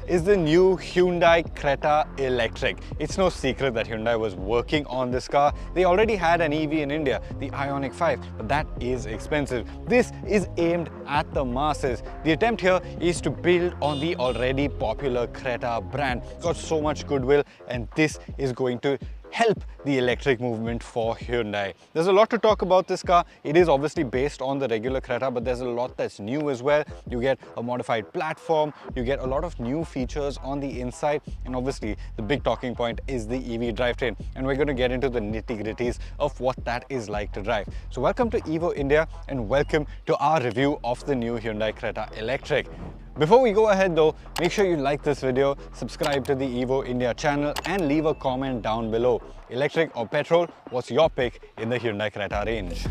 is the new Hyundai Creta Electric. It's no secret that Hyundai was working on this car. They already had an EV in India, the Ioniq 5, but that is expensive. This is aimed at the masses. The attempt here is to build on the already popular Creta brand. It's got so much goodwill, and this is going to help the electric movement for Hyundai. There's a lot to talk about this car. It is obviously based on the regular Creta, but there's a lot that's new as well. You get a modified platform, you get a lot of new features on the inside, and obviously the big talking point is the EV drivetrain, and we're going to get into the nitty-gritties of what that is like to drive. So welcome to Evo India, and welcome to our review of the new Hyundai Creta Electric. Before we go ahead though, make sure you like this video, subscribe to the Evo India channel, and leave a comment down below. Electric or petrol, what's your pick in the Hyundai Creta range?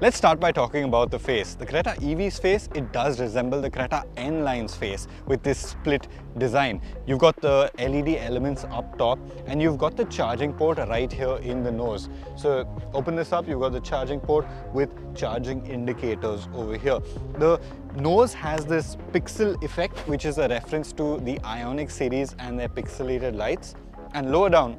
Let's start by talking about the face. The Creta EV's face, it does resemble the Creta N-Line's face with this split design. You've got the LED elements up top, and you've got the charging port right here in the nose. So open this up, you've got the charging port with charging indicators over here. The nose has this pixel effect, which is a reference to the Ioniq series and their pixelated lights. And lower down,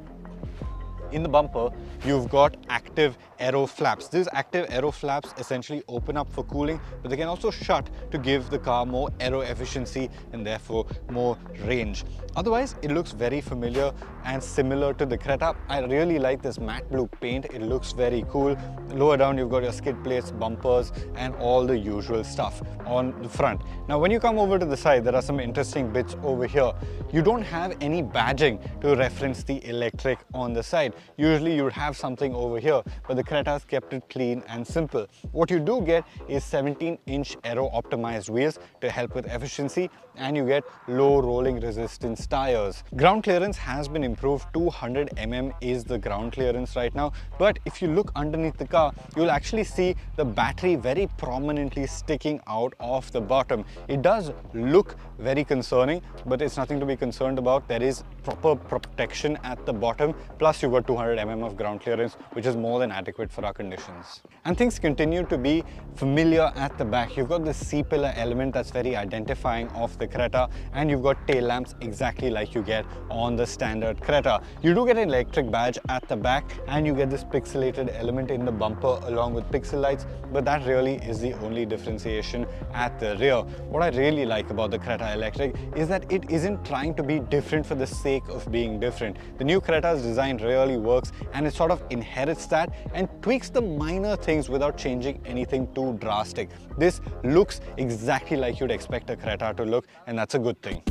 in the bumper, you've got active aero flaps. These active aero flaps essentially open up for cooling, but they can also shut to give the car more aero efficiency and therefore more range. Otherwise, it looks very familiar and similar to the Creta. I really like this matte blue paint. It looks very cool. Lower down, you've got your skid plates, bumpers, and all the usual stuff on the front. Now, when you come over to the side, there are some interesting bits over here. You don't have any badging to reference the electric on the side. Usually you would have something over here, but the Creta's kept it clean and simple. What you do get is 17-inch aero optimized wheels to help with efficiency, and you get low rolling resistance tires. Ground clearance has been improved. 200 mm is the ground clearance right now, but if you look underneath the car, you'll actually see the battery very prominently sticking out of the bottom. It does look very concerning, but it's nothing to be concerned about. There is proper protection at the bottom, plus you've got 200 mm of ground clearance, which is more than adequate for our conditions. And things continue to be familiar at the back. You've got the C-pillar element that's very identifying of the Creta, and you've got tail lamps exactly like you get on the standard Creta. You do get an electric badge at the back, and you get this pixelated element in the bumper along with pixel lights, but that really is the only differentiation at the rear. What I really like about the Creta Electric is that it isn't trying to be different for the sake of being different. The new Creta's design really works, and it sort of inherits that and tweaks the minor things without changing anything too drastic. This looks exactly like you'd expect a Creta to look, and that's a good thing.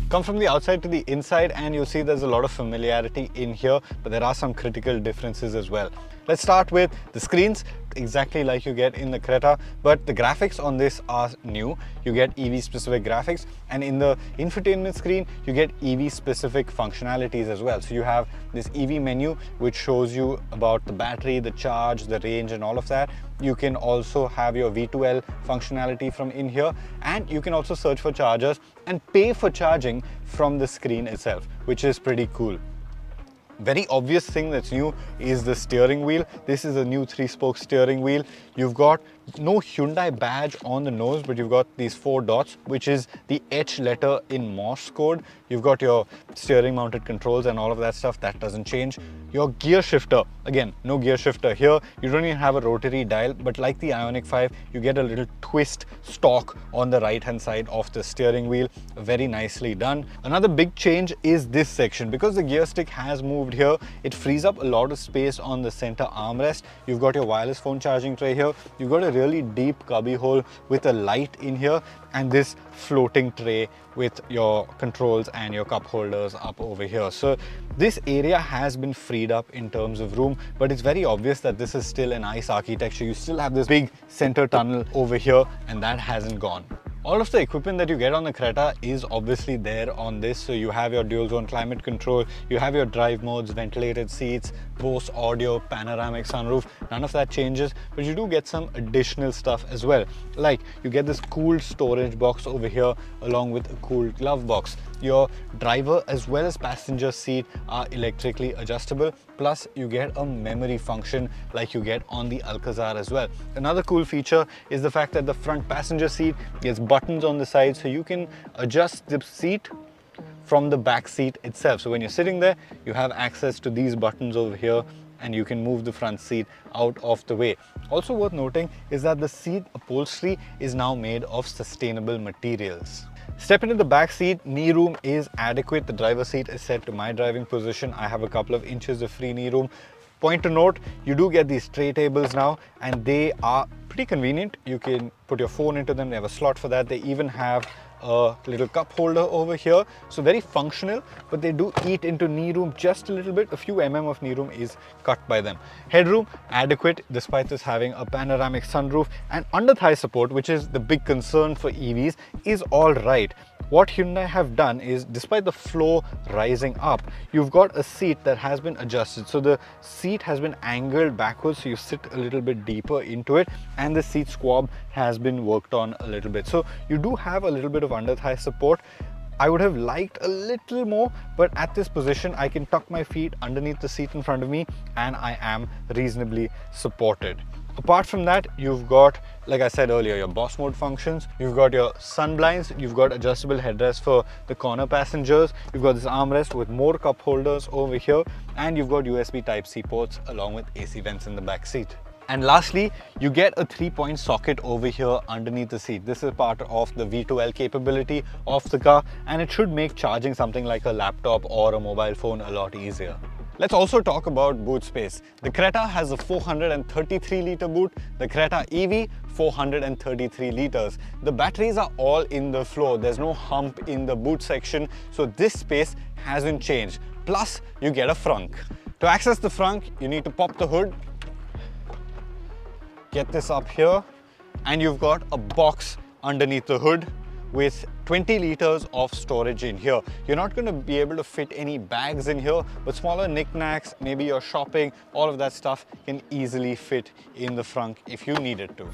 Come from the outside to the inside, and you'll see there's a lot of familiarity in here, but there are some critical differences as well. Let's start with the screens, exactly like you get in the Creta, but the graphics on this are new. You get EV specific graphics, and in the infotainment screen, you get EV specific functionalities as well. So you have this EV menu, which shows you about the battery, the charge, the range, and all of that. You can also have your V2L functionality from in here, and you can also search for chargers and pay for charging from the screen itself, which is pretty cool. Very obvious thing that's new is the steering wheel. This is a new 3-spoke steering wheel. You've got no Hyundai badge on the nose, but you've got these 4 dots, which is the H letter in Morse code. You've got your steering mounted controls and all of that stuff. That doesn't change. Your gear shifter, again, no gear shifter here. You don't even have a rotary dial, but like the Ioniq 5, you get a little twist stalk on the right hand side of the steering wheel. Very nicely done. Another big change is this section. Because the gear stick has moved here, it frees up a lot of space on the center armrest. You've got your wireless phone charging tray here. You've got a really deep cubby hole with a light in here, and this floating tray with your controls and your cup holders up over here. So this area has been freed up in terms of room, but it's very obvious that this is still an ICE architecture. You still have this big center tunnel over here, and that hasn't gone. All of the equipment that you get on the Creta is obviously there on this. So you have your dual zone climate control, you have your drive modes, ventilated seats, Bose audio, panoramic sunroof. None of that changes, but you do get some additional stuff as well. Like you get this cool storage box over here along with a cool glove box. Your driver as well as passenger seat are electrically adjustable, plus you get a memory function like you get on the Alcazar as well. Another cool feature is the fact that the front passenger seat gets buttons on the side, so you can adjust the seat from the back seat itself. So when you're sitting there, you have access to these buttons over here and you can move the front seat out of the way. Also worth noting is that the seat upholstery is now made of sustainable materials. Step into the back seat, knee room is adequate. The driver's seat is set to my driving position. I have a couple of inches of free knee room. Point to note, you do get these tray tables now and they are pretty convenient. You can put your phone into them, they have a slot for that. They even have a little cup holder over here, so very functional, but they do eat into knee room just a little bit. A few of knee room is cut by them. Headroom adequate despite this having a panoramic sunroof, and under thigh support, which is the big concern for EVs, is all right. What Hyundai have done is, despite the floor rising up, you've got a seat that has been adjusted. So the seat has been angled backwards, so you sit a little bit deeper into it, and the seat squab has been worked on a little bit. So you do have a little bit of under thigh support. I would have liked a little more, but at this position, I can tuck my feet underneath the seat in front of me and I am reasonably supported. Apart from that, you've got, like I said earlier, your boss mode functions, you've got your sun blinds, you've got adjustable headrest for the corner passengers, you've got this armrest with more cup holders over here, and you've got USB Type-C ports along with AC vents in the back seat. And lastly, you get a 3-point socket over here underneath the seat. This is part of the V2L capability of the car, and it should make charging something like a laptop or a mobile phone a lot easier. Let's also talk about boot space. The Creta has a 433-litre boot, the Creta EV 433 litres. The batteries are all in the floor. There's no hump in the boot section, so this space hasn't changed. Plus, you get a frunk. To access the frunk, you need to pop the hood, get this up here, and you've got a box underneath the hood with 20 litres of storage in here. You're not going to be able to fit any bags in here, but smaller knickknacks, maybe your shopping, all of that stuff can easily fit in the frunk if you needed to.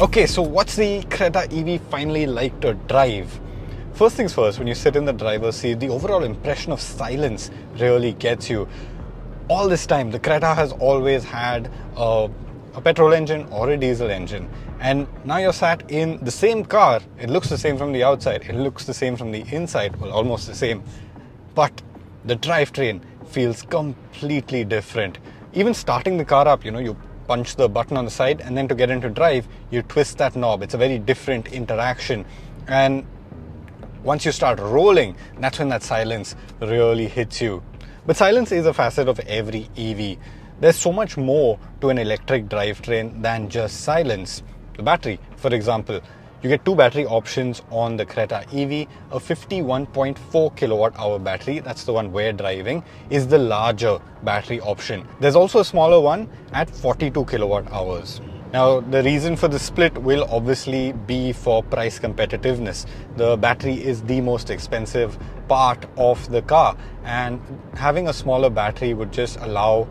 Okay, so what's the Creta EV finally like to drive? First things first, when you sit in the driver's seat, the overall impression of silence really gets you. All this time, the Creta has always had a petrol engine or a diesel engine, and now you're sat in the same car. It looks the same from the outside, it looks the same from the inside, well, almost the same, but the drivetrain feels completely different. Even starting the car up, you punch the button on the side, and then to get into drive, you twist that knob. It's a very different interaction, and once you start rolling, that's when that silence really hits you. But silence is a facet of every EV. There's so much more to an electric drivetrain than just silence. The battery, for example, you get two battery options on the Creta EV. A 51.4 kilowatt hour battery, that's the one we're driving, is the larger battery option. There's also a smaller one at 42 kilowatt hours. Now, the reason for the split will obviously be for price competitiveness. The battery is the most expensive part of the car, and having a smaller battery would just allow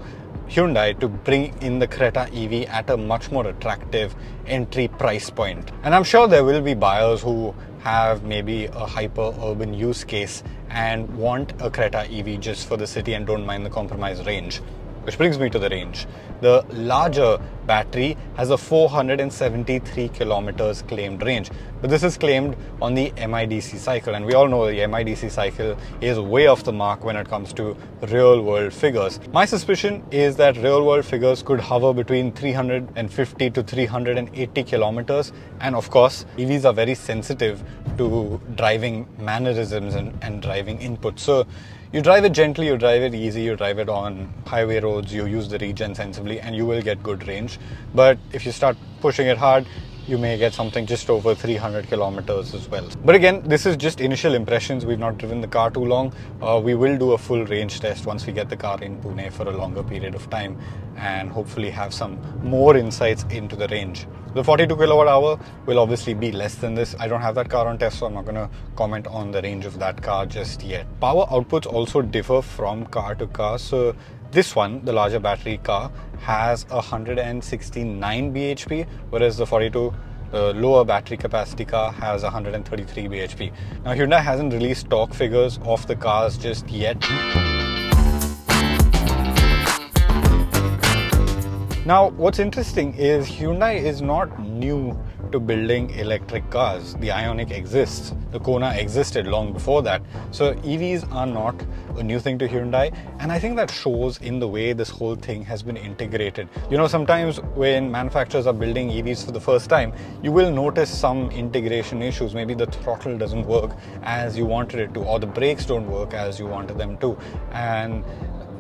Hyundai to bring in the Creta EV at a much more attractive entry price point. And I'm sure there will be buyers who have maybe a hyper urban use case and want a Creta EV just for the city and don't mind the compromised range. Which brings me to the range. The larger battery has a 473 kilometers claimed range, but this is claimed on the MIDC cycle, and we all know the MIDC cycle is way off the mark when it comes to real world figures. My suspicion is that real world figures could hover between 350 to 380 kilometers, and of course EVs are very sensitive to driving mannerisms and driving input. So you drive it gently, you drive it easy, you drive it on highway roads, you use the regen sensibly, and you will get good range. But if you start pushing it hard, you may get something just over 300 kilometers as well. But again, this is just initial impressions. We've not driven the car too long. We will do a full range test once we get the car in Pune for a longer period of time and hopefully have some more insights into the range. The 42 kilowatt hour will obviously be less than this. I don't have that car on test, so I'm not going to comment on the range of that car just yet. Power outputs also differ from car to car. So this one, the larger battery car, has 169 bhp, whereas the 42, the lower battery capacity car, has 133 bhp. Now, Hyundai hasn't released stock figures of the cars just yet. Now, what's interesting is Hyundai is not new to building electric cars. The Ioniq exists. The Kona existed long before that. So EVs are not a new thing to Hyundai. And I think that shows in the way this whole thing has been integrated. You know, sometimes when manufacturers are building EVs for the first time, you will notice some integration issues. Maybe the throttle doesn't work as you wanted it to, or the brakes don't work as you wanted them to. And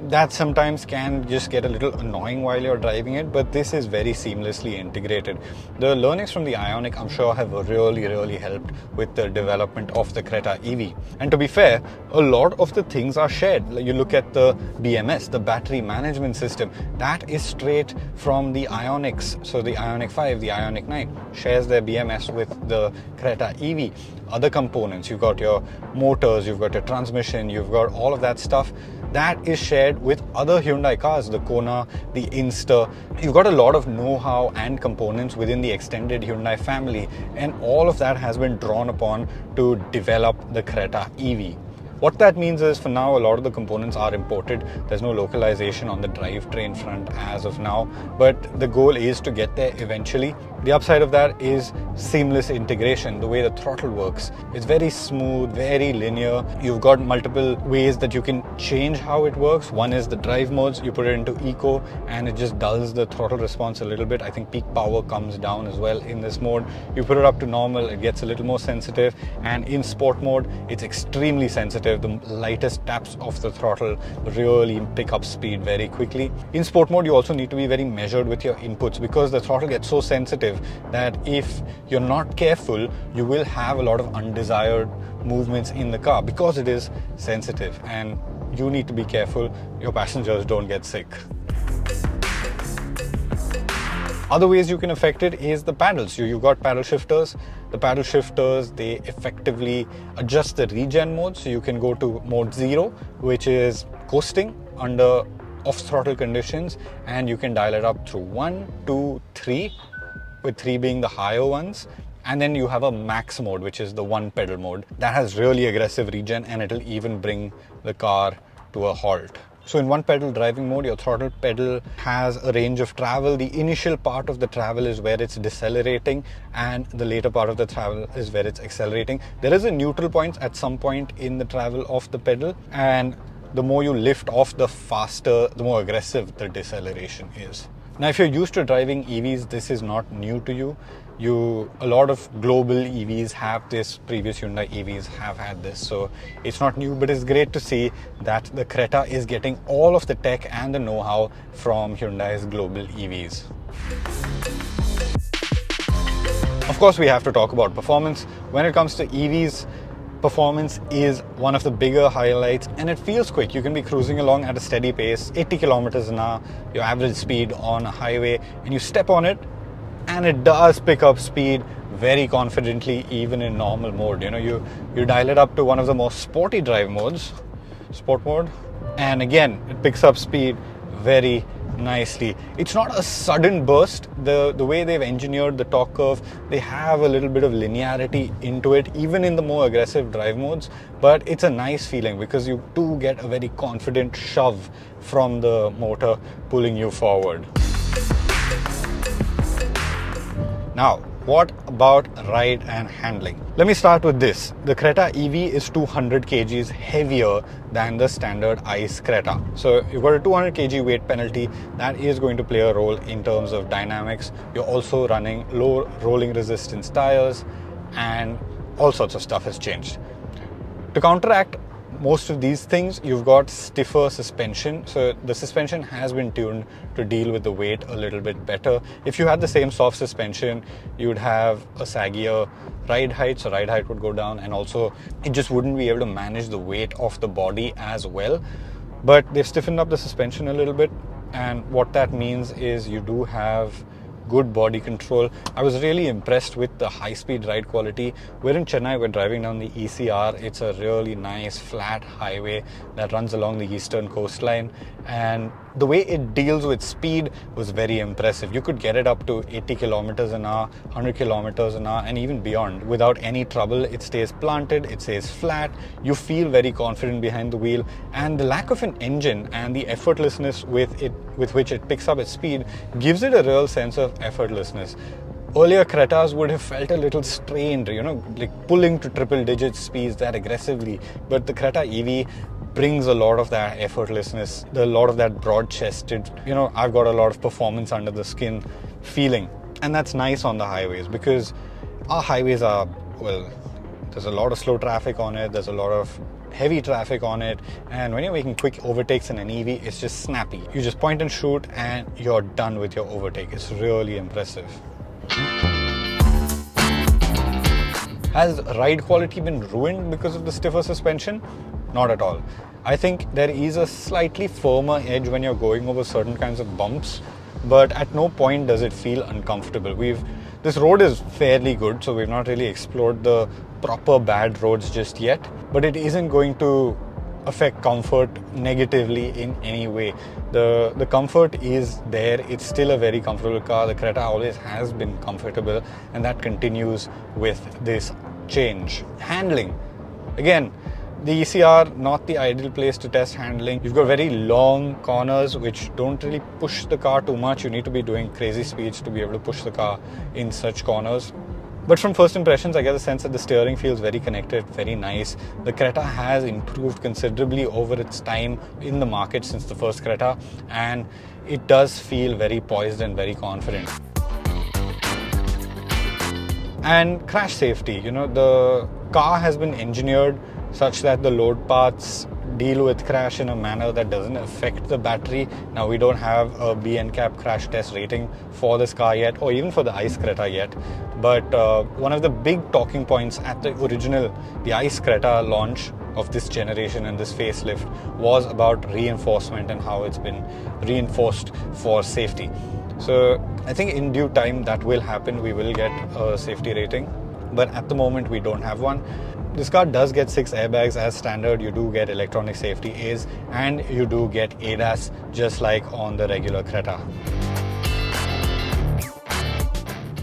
that sometimes can just get a little annoying while you're driving it, but this is very seamlessly integrated. The learnings from the Ioniq, I'm sure, have really helped with the development of the Creta EV. And to be fair, a lot of the things are shared. You look at the BMS, the battery management system, that is straight from the Ioniqs. So the Ioniq 5, the Ioniq 9 shares their BMS with the Creta EV. Other components, you've got your motors, you've got your transmission, you've got all of that stuff. That is shared with other Hyundai cars, the Kona, the Insta. You've got a lot of know-how and components within the extended Hyundai family, and all of that has been drawn upon to develop the Creta EV. What that means is, for now, a lot of the components are imported. There's no localization on the drivetrain front as of now, but the goal is to get there eventually. The upside of that is seamless integration, the way the throttle works. It's very smooth, very linear. You've got multiple ways that you can change how it works. One is the drive modes. You put it into eco and it just dulls the throttle response a little bit. I think peak power comes down as well in this mode. You put it up to normal, it gets a little more sensitive. And in sport mode, it's extremely sensitive. The lightest taps of the throttle really pick up speed very quickly. In sport mode, you also need to be very measured with your inputs, because the throttle gets so sensitive that if you're not careful, you will have a lot of undesired movements in the car because it is sensitive, and you need to be careful your passengers don't get sick. Other ways you can affect it is the paddles. You've got paddle shifters. The paddle shifters, they effectively adjust the regen mode. So you can go to mode 0, which is coasting under off throttle conditions, and you can dial it up through 1, 2, 3, with 3 being the higher ones. And then you have a max mode, which is the one pedal mode. That has really aggressive regen, and it'll even bring the car to a halt. So in one pedal driving mode, your throttle pedal has a range of travel. The initial part of the travel is where it's decelerating, and the later part of the travel is where it's accelerating. There is a neutral point at some point in the travel of the pedal, and the more you lift off, the faster, the more aggressive the deceleration is. Now, if you're used to driving EVs, this is not new to you. A lot of global EVs have this, previous Hyundai EVs have had this, so it's not new, but it's great to see that the Creta is getting all of the tech and the know-how from Hyundai's global EVs. Of course, we have to talk about performance. When it comes to EVs, performance is one of the bigger highlights, and it feels quick. You can be cruising along at a steady pace, 80 kilometers an hour, your average speed on a highway, and you step on it, and it does pick up speed very confidently, even in normal mode. You know, you dial it up to one of the most sporty drive modes, sport mode, and again, it picks up speed very nicely. It's not a sudden burst. The way they've engineered the torque curve, they have a little bit of linearity into it, even in the more aggressive drive modes, but it's a nice feeling because you do get a very confident shove from the motor pulling you forward. Now, what about ride and handling? Let me start with this. The Creta EV is 200 kgs heavier than the standard ICE Creta. So you've got a 200 kg weight penalty. That is going to play a role in terms of dynamics. You're also running low rolling resistance tires, and all sorts of stuff has changed. To counteract most of these things, you've got stiffer suspension. So the suspension has been tuned to deal with the weight a little bit better. If you had the same soft suspension, you'd have a saggier ride height, so ride height would go down, and also it just wouldn't be able to manage the weight of the body as well. But they've stiffened up the suspension a little bit, and what that means is you do have good body control. I was really impressed with the high-speed ride quality. We're in Chennai, we're driving down the ECR. It's a really nice flat highway that runs along the eastern coastline, and the way it deals with speed was very impressive. You could get it up to 80 kilometers an hour, 100 kilometers an hour, and even beyond without any trouble. It stays planted, it stays flat, you feel very confident behind the wheel, and the lack of an engine and the effortlessness with which it picks up its speed gives it a real sense of effortlessness. Earlier Cretas would have felt a little strained, like pulling to triple digit speeds that aggressively, but the Creta EV brings a lot of that effortlessness, a lot of that broad-chested, I've got a lot of performance under the skin feeling. And that's nice on the highways, because our highways are, well, there's a lot of slow traffic on it, there's a lot of heavy traffic on it, and when you're making quick overtakes in an EV, it's just snappy. You just point and shoot and you're done with your overtake. It's really impressive. Has ride quality been ruined because of the stiffer suspension? Not at all. I think there is a slightly firmer edge when you're going over certain kinds of bumps, but at no point does it feel uncomfortable. This road is fairly good, so we've not really explored the proper bad roads just yet, but it isn't going to affect comfort negatively in any way. The comfort is there. It's still a very comfortable car. The Creta always has been comfortable, and that continues with this change. Handling. Again, the ECR, not the ideal place to test handling. You've got very long corners which don't really push the car too much. You need to be doing crazy speeds to be able to push the car in such corners. But from first impressions, I get the sense that the steering feels very connected, very nice. The Creta has improved considerably over its time in the market since the first Creta, and it does feel very poised and very confident. And crash safety, the car has been engineered such that the load paths deal with crash in a manner that doesn't affect the battery. Now, we don't have a BNCAP crash test rating for this car yet, or even for the ICE Creta yet. But one of the big talking points at the ICE Creta launch of this generation and this facelift was about reinforcement and how it's been reinforced for safety. So I think in due time that will happen. We will get a safety rating, but at the moment we don't have one. This car does get 6 airbags as standard. You do get electronic safety A's, and you do get ADAS just like on the regular Creta.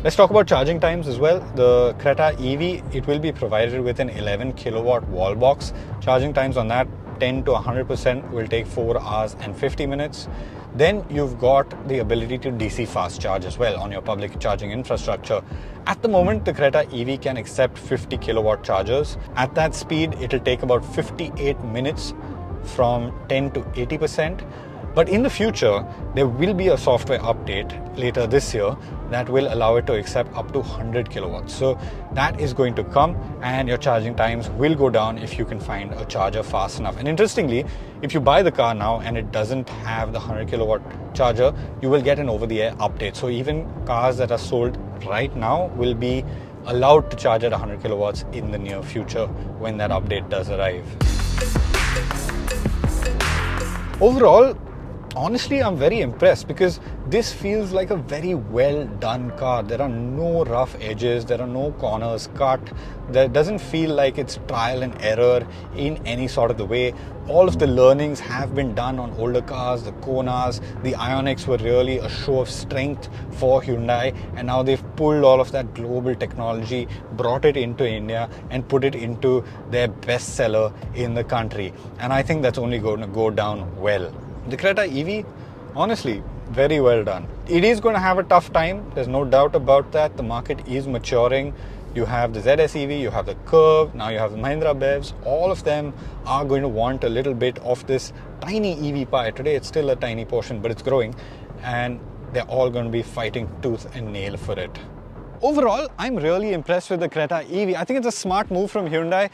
Let's talk about charging times as well. The Creta EV, it will be provided with an 11 kilowatt wall box. Charging times on that 10 to 100% will take 4 hours and 50 minutes. Then you've got the ability to DC fast charge as well on your public charging infrastructure. At the moment, the Creta EV can accept 50 kilowatt chargers. At that speed, it'll take about 58 minutes from 10 to 80%. But in the future, there will be a software update later this year that will allow it to accept up to 100 kilowatts. So that is going to come, and your charging times will go down if you can find a charger fast enough. And interestingly, if you buy the car now and it doesn't have the 100 kilowatt charger, you will get an over-the-air update. So even cars that are sold right now will be allowed to charge at 100 kilowatts in the near future when that update does arrive. Overall, honestly, I'm very impressed because this feels like a very well done car. There are no rough edges, there are no corners cut. There doesn't feel like it's trial and error in any sort of the way. All of the learnings have been done on older cars, the Konas, the Ioniqs were really a show of strength for Hyundai, and now they've pulled all of that global technology, brought it into India and put it into their bestseller in the country. And I think that's only going to go down well. The Creta EV, honestly, very well done. It is going to have a tough time, there's no doubt about that. The market is maturing. You have the ZS EV, you have the Curve, now you have the Mahindra BEVs. All of them are going to want a little bit of this tiny EV pie. Today it's still a tiny portion, but it's growing, and they're all going to be fighting tooth and nail for it. Overall, I'm really impressed with the Creta EV. I think it's a smart move from Hyundai.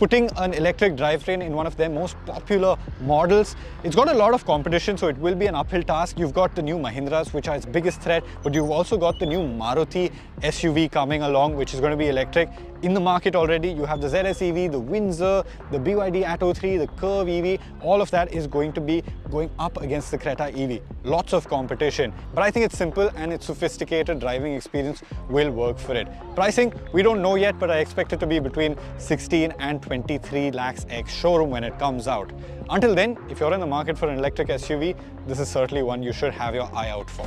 putting an electric drivetrain in one of their most popular models. It's got a lot of competition, so it will be an uphill task. You've got the new Mahindras, which are its biggest threat, but you've also got the new Maruti SUV coming along, which is going to be electric. In the market already, you have the ZS EV, the Windsor, the BYD Atto 3, the Curve EV. All of that is going to be going up against the Creta EV. Lots of competition, but I think it's simple and its sophisticated driving experience will work for it. Pricing, we don't know yet, but I expect it to be between 16 and 23 lakhs ex showroom when it comes out. Until then, if you're in the market for an electric SUV, this is certainly one you should have your eye out for.